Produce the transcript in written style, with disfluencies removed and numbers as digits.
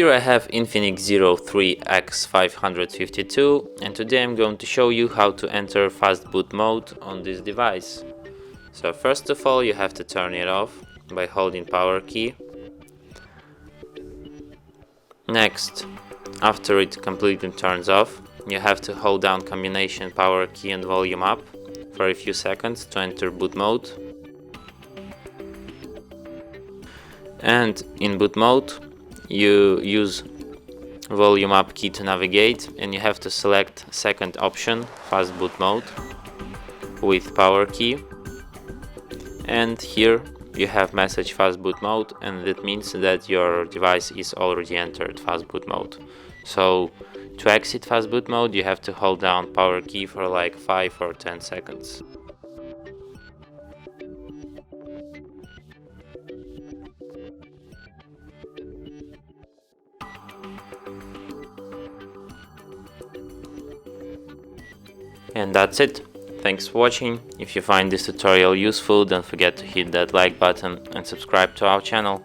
Here I have INFINIX Zero 3X552, and today I'm going to show you how to enter Fastboot mode on this device. So first of all, you have to turn it off by holding power key. Next, after it completely turns off, you have to hold down combination power key and volume up for a few seconds to enter boot mode. And in boot mode, you use volume up key to navigate, and you have to select second option, fast boot mode, with power key. And here you have message fast boot mode, and that means that your device is already entered fast boot mode. So to exit fast boot mode, you have to hold down power key for like 5 or 10 seconds. And that's it. Thanks for watching. If you find this tutorial useful, don't forget to hit that like button and subscribe to our channel.